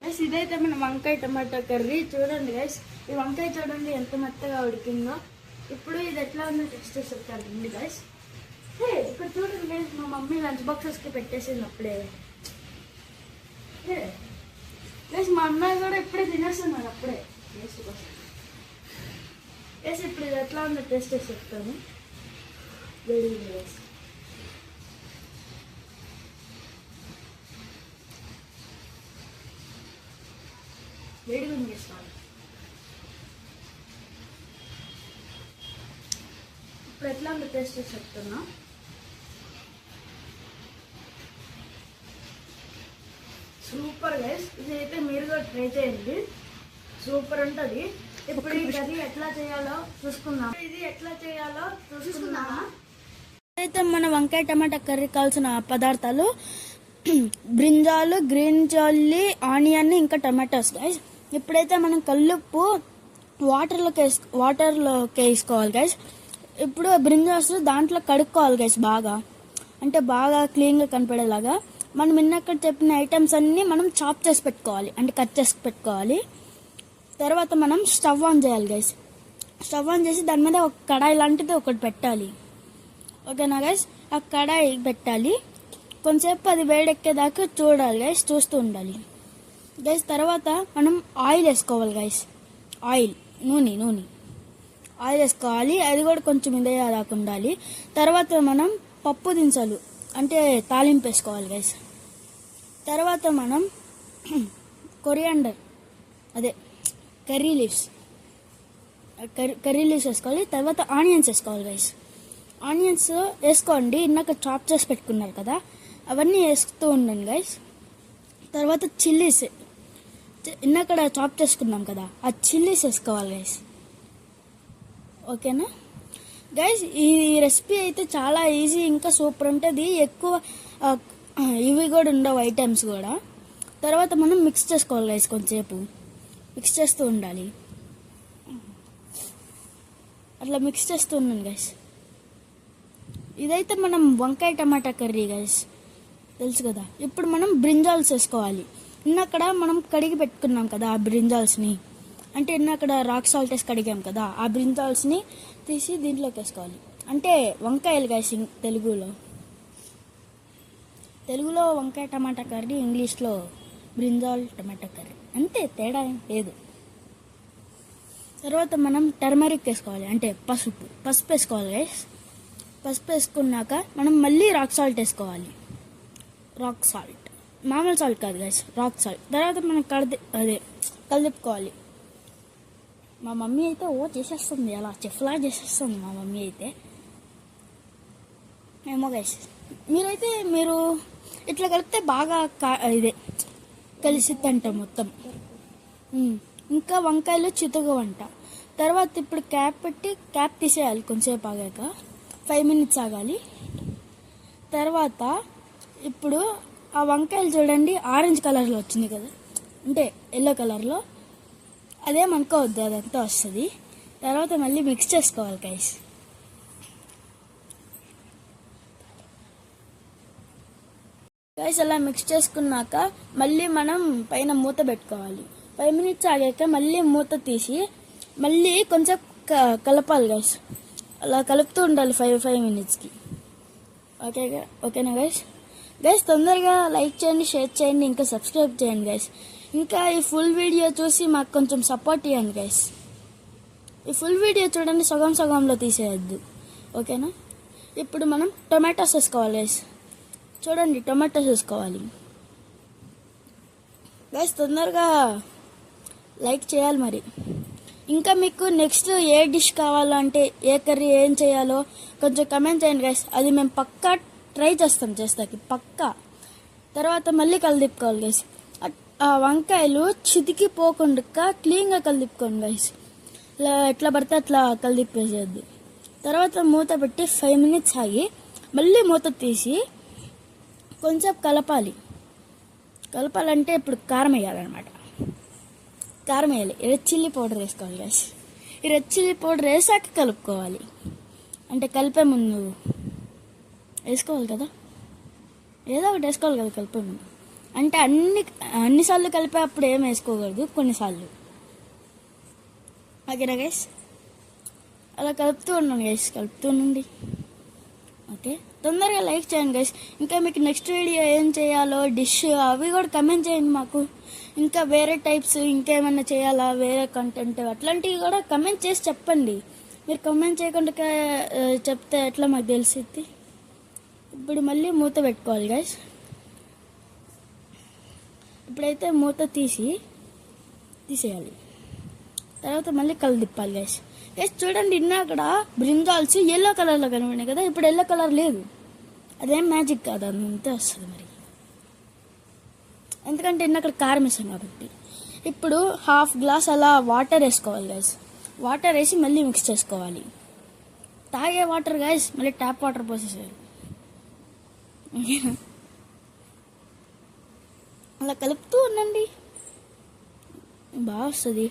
Guys ఇదైతే మన వంకాయ టమాటా కర్రీ. చూడండి గైస్, ఈ వంకాయ చూడండి ఎంత మెత్తగా ఉడికిందో. ఇప్పుడు ఇది ఎట్లా ఉందో టెస్ట్ చేసి చెప్తానండి గైస్. ఇక్కడ చూడండి గైస్, మా మమ్మీ లంచ్ బాక్సెస్కి పెట్టేసింది అప్పుడే. గైస్ మా అన్నయ్య కూడా ఇప్పుడే తినేస్తున్నాడు అప్పుడే. గైస్ ఇప్పుడు ఇది ఎట్లా ఉందో టెస్ట్ చేసి చెప్తాను. వేడి గైస్, వేడిగా చేస్తాను. ఇప్పుడు ఎట్లా ఉందో టేస్ట్ చేసి చెప్తున్నా. సూపర్ గైస్, ఇది అయితే మీరు కూడా ట్రై చేయండి, సూపర్ ఉంటుంది. ఇప్పుడు ఈ కర్రీ ఎట్లా చేయాలో చూసుకుందాం. ఇది ఎట్లా చేయాలో చూసుకుందామా? అయితే మన వంకాయ టమాటా కర్రీ కావాల్సిన పదార్థాలు బ్రింజాలు, గ్రీన్ చిల్లీ, ఆనియన్, ఇంకా టమాటోస్ గైస్. ఇప్పుడైతే మనం కల్లుప్పు వాటర్లోకి వేసుకోవాలి గైస్. ఇప్పుడు బ్రింజాల్స్ దాంట్లో కడుక్కోవాలి గైస్ బాగా, అంటే బాగా క్లీన్గా కనపడేలాగా. మనం ఇన్నక్కడ చెప్పిన ఐటమ్స్ అన్నీ మనం చాప్ చేసి పెట్టుకోవాలి, అంటే కట్ చేసి పెట్టుకోవాలి. తర్వాత మనం స్టవ్ ఆన్ చేయాలి గైస్. స్టవ్ ఆన్ చేసి దాని మీద ఒక కడాయి లాంటిది ఒకటి పెట్టాలి. ఓకేనా గైస్? ఆ కడాయి పెట్టాలి, కొంచెంసేపు అది వేడెక్కేదాకా చూడాలి గైస్, చూస్తూ ఉండాలి గైస్. తర్వాత మనం ఆయిల్ వేసుకోవాలి గైస్. నూనె ఆయిల్ వేసుకోవాలి, అది కూడా కొంచెం ఇదే దాకా ఉండాలి. తర్వాత మనం పప్పు దినుసులు అంటే తాలింపు వేసుకోవాలి గైస్. తర్వాత మనం కొరియాండర్ అదే కర్రీ లీవ్స్ వేసుకోవాలి. తర్వాత ఆనియన్స్ వేసుకోవాలి గైస్. ఆనియన్స్ వేసుకోండి, ఇందాక చాప్ చేసి పెట్టుకున్నారు కదా, అవన్నీ వేస్తూ ఉండండి గైస్. తర్వాత చిల్లీస్, ఇందాక చాప్ చేసుకున్నాం కదా, ఆ చిల్లీస్ వేసుకోవాలి గైస్. ఓకేనా గైస్? ఈ రెసిపీ అయితే చాలా ఈజీ, ఇంకా సూపర్ ఉంటుంది. ఎక్కువ ఇవి కూడా ఉండవు ఐటమ్స్ కూడా. తర్వాత మనం మిక్స్ చేసుకోవాలి గైస్, కొంచెంసేపు మిక్స్ చేస్తూ ఉండాలి. అట్లా మిక్స్ చేస్తూ ఉన్నాను గైస్. ఇదైతే మనం వంకాయ టమాటా కర్రీ గైస్, తెలుసు కదా. ఇప్పుడు మనం బ్రింజాల్స్ వేసుకోవాలి. ఇన్నక్కడ మనం కడిగి పెట్టుకున్నాం కదా ఆ బ్రింజాల్స్ని, అంటే ఇన్నక్కడ రాక్ సాల్ట్ వేసి కడిగాం కదా, ఆ బ్రింజాల్స్ని తీసి దీంట్లోకి వేసుకోవాలి. అంటే వంకాయలు గైస్, తెలుగులో వంకాయ టమాటా కర్రీ, ఇంగ్లీష్లో బ్రింజాల్ టమాటా కర్రీ, అంతే, తేడా ఏం లేదు. తర్వాత మనం టర్మరిక్ వేసుకోవాలి, అంటే పసుపు వేసుకోవాలి గైస్. పసుపు వేసుకున్నాక మనం మళ్ళీ రాక్ సాల్ట్ వేసుకోవాలి. రాక్ సాల్ట్, మామూలు సాల్ట్ కాదు గైస్, రాక్ సాల్ట్. తర్వాత మనం కలిపుకోవాలి. మా మమ్మీ అయితే చేసేస్తుంది, అలా చెఫ్లా చేసేస్తుంది మా మమ్మీ అయితే. ఏమో గైస్, మీరు ఇట్లా కలిపితే బాగా కలిసిద్దంట మొత్తం. ఇంకా వంకాయలు చితగవంట. తర్వాత ఇప్పుడు క్యాప్ తీసేయాలి, కొంచెంసేపు ఆగాక 5 minutes ఆగాలి. తర్వాత ఇప్పుడు ఆ వంకాయలు చూడండి ఆరెంజ్ కలర్లో వచ్చింది కదా, అంటే ఎల్లో కలర్లో, అదేమనుకోవద్దు, అదంతా వస్తుంది. తర్వాత మళ్ళీ మిక్స్ చేసుకోవాలి గైస్. అలా మిక్స్ చేసుకున్నాక మళ్ళీ మనం పైన మూత పెట్టుకోవాలి. 5 minutes ఆగాక మళ్ళీ మూత తీసి మళ్ళీ కొంచెం కలపాలి గైస్. అలా కలుపుతూ ఉండాలి 5 minutesకి. ఓకేనా గైస్? తొందరగా లైక్ చేయండి, షేర్ చేయండి, ఇంకా సబ్స్క్రైబ్ చేయండి గైస్. ఇంకా ఈ ఫుల్ వీడియో చూసి మాకు కొంచెం సపోర్ట్ ఇవ్వండి గైస్. ఈ ఫుల్ వీడియో చూడండి, సగంలో తీసేయద్దు. ఓకేనా? ఇప్పుడు మనం టొమాటోస్ వేసుకోవాలి గైస్. చూడండి, టొమాటోస్ వేసుకోవాలి గైస్. తొందరగా లైక్ చేయాలి మరి. ఇంకా మీకు నెక్స్ట్ ఏ డిష్ కావాలంటే, ఏ కర్రీ ఏం చేయాలో కొంచెం కమెంట్ చేయండి గైస్. అది మేము పక్కా ట్రై చేస్తాకి పక్కా. తర్వాత మళ్ళీ కలిదిప్పుకోవాలి గైస్. ఆ వంకాయలు చితికిపోకుండా క్లీన్గా కలిదిప్పుకోండి గైస్. ఇలా ఎట్లా పడితే అట్లా కలిదిప్పేసేద్ది. తర్వాత మూత పెట్టి 5 minutes ఆగి మళ్ళీ మూత తీసి కొంచెం కలపాలంటే ఇప్పుడు కారం వేయాలన్నమాట. కారం వేయాలి, రెడ్ చిల్లీ పౌడర్ వేసుకోవాలి గైస్. ఈ రెడ్ చిల్లీ పౌడర్ వేసాక కలుపుకోవాలి, అంటే కలిపే ముందు వేసుకోవాలి కదా, ఏదో ఒకటి వేసుకోవాలి కదా కలిపే ముందు. అంటే అన్నిసార్లు కలిపేటప్పుడు ఏం వేసుకోకూడదు, కొన్నిసార్లు. ఓకేనా గైస్, అలా కలుపుతూ ఉన్నాను గైస్, కలుపుతూ ఉండండి. ఓకే, తొందరగా లైక్ చేయండి గైస్. ఇంకా మీకు నెక్స్ట్ వీడియో ఏం చేయాలో డిష్ అవి కూడా కమెంట్ చేయండి మాకు. ఇంకా వేరే టైప్స్ ఇంకేమైనా చేయాలా, వేరే కంటెంట్ అట్లాంటివి కూడా కమెంట్ చేసి చెప్పండి. మీరు కమెంట్ చేయకుండా చెప్తే ఎట్లా మాకు తెలిసిద్ది. ఇప్పుడు మళ్ళీ మూత పెట్టుకోవాలి గైస్. ఇప్పుడైతే మూత తీసేయాలి. తర్వాత మళ్ళీ కలదిప్పాలి గైస్. గైస్ చూడండి, అక్కడ బ్రింజాల్స్ ఎల్లో కలర్లో కనబడినాయి కదా, ఇప్పుడు ఎల్లో కలర్ లేదు. అదేం మ్యాజిక్ కాదు, అంతే వస్తుంది మరి, ఎందుకంటే అక్కడ కారం వేసాం కాబట్టి. ఇప్పుడు హాఫ్ గ్లాస్ అలా వాటర్ వేసుకోవాలి గైస్. వాటర్ వేసి మళ్ళీ మిక్స్ చేసుకోవాలి. తాగే వాటర్ గైస్, మళ్ళీ ట్యాప్ వాటర్ పోసేసారు. అలా కలుపుతూ ఉండండి, బాగా వస్తుంది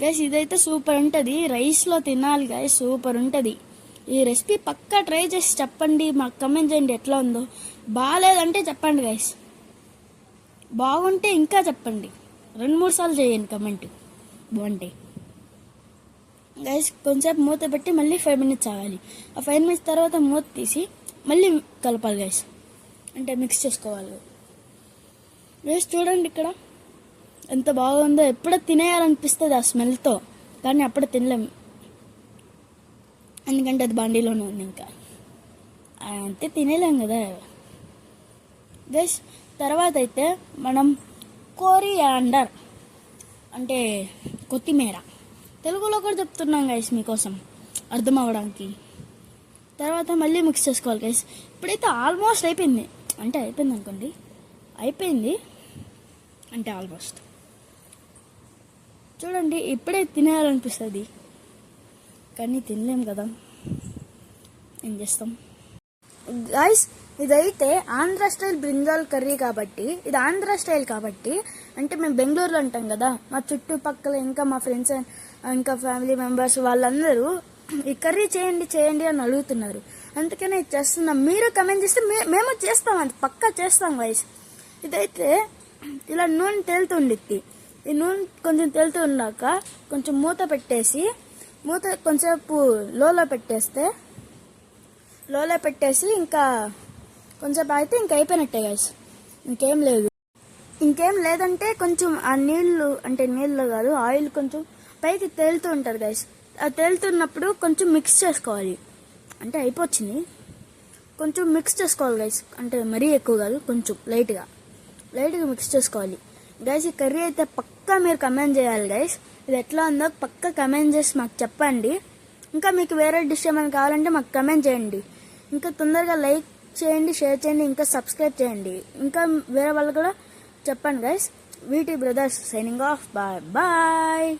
గైస్. ఇదైతే సూపర్ ఉంటుంది, రైస్లో తినాలి గైస్, సూపర్ ఉంటుంది. ఈ రెసిపీ పక్కా ట్రై చేసి చెప్పండి, మాకు కమెంట్ చేయండి ఎట్లా ఉందో. బాగాలేదంటే చెప్పండి గైస్, బాగుంటే ఇంకా చెప్పండి. 2-3 సార్లు చేయండి కమెంట్ బాగుంటే. గైస్ కొంచెంసేపు మూత పెట్టి మళ్ళీ 5 మినిట్స్ ఆగాలి. ఆ 5 మినిట్స్ తర్వాత మూత తీసి మళ్ళీ కలపాలి గైస్, అంటే మిక్స్ చేసుకోవాలి గైస్. చూడండి ఇక్కడ ఎంత బాగుందో, ఎప్పుడో తినేయాలనిపిస్తుంది ఆ స్మెల్తో, కానీ అప్పుడు తినలేము ఎందుకంటే అది బండిలోనే ఉంది. ఇంకా అంతే తినేలేం కదా గైస్. తర్వాత అయితే మనం కోరియాండర్ అంటే కొత్తిమీర, తెలుగులో కూడా చెప్తున్నాం గైస్ మీకోసం అర్థం అవ్వడానికి. తర్వాత మళ్ళీ మిక్స్ చేసుకోవాలి గైస్. ఇప్పుడైతే ఆల్మోస్ట్ అయిపోయింది, అంటే అయిపోయింది అనుకోండి, అయిపోయింది అంటే ఆల్మోస్ట్. చూడండి ఇప్పుడే తినేయాలనిపిస్తుంది, కానీ తినలేం కదా, ఏం చేస్తాం గైస్. ఇదైతే ఆంధ్ర స్టైల్ బ్రింజాల్ కర్రీ కాబట్టి, ఇది ఆంధ్ర స్టైల్ కాబట్టి, అంటే మేము బెంగళూరులో ఉంటాం కదా, మా చుట్టుపక్కల ఇంకా మా ఫ్రెండ్స్ ఇంకా ఫ్యామిలీ మెంబర్స్ వాళ్ళందరూ ఈ కర్రీ చేయండి అని అడుగుతున్నారు, అందుకనే ఇది చేస్తున్నాం. మీరు కమెంట్ చేస్తే మేము చేస్తాం, అది పక్కా చేస్తాం గైస్. ఇదైతే ఇలా నూనె తేలుతుండిద్ది, ఈ నూనె కొంచెం తేలుతూ ఉన్నాక కొంచెం మూత కొంచెంసేపు లోలో పెట్టేసి ఇంకా కొంచెం అయితే ఇంకా అయిపోయినట్టే గైస్, ఇంకేం లేదంటే కొంచెం ఆ నీళ్లు, అంటే నీళ్ళు కాదు ఆయిల్ కొంచెం పైకి తేలుతూ ఉంటారు గైస్. ఆ తేలుతున్నప్పుడు కొంచెం మిక్స్ చేసుకోవాలి, అంటే అయిపోయింది. కొంచెం మిక్స్ చేసుకోవాలి గైస్, అంటే మరీ ఎక్కువ కాదు, కొంచెం లైట్గా మిక్స్ చేసుకోవాలి గైస్. ఈ కర్రీ అయితే పక్కా మీరు కమెంట్ చేయాలి గైస్, ఇది ఎట్లా ఉందో పక్కా కమెంట్ చేసి మాకు చెప్పండి. ఇంకా మీకు వేరే డిష్ ఏమైనా కావాలంటే మాకు కమెంట్ చేయండి. ఇంకా తొందరగా లైక్ చేయండి, షేర్ చేయండి, ఇంకా సబ్స్క్రైబ్ చేయండి. ఇంకా వేరే వాళ్ళు కూడా చెప్పండి guys. VT brothers signing off, bye bye.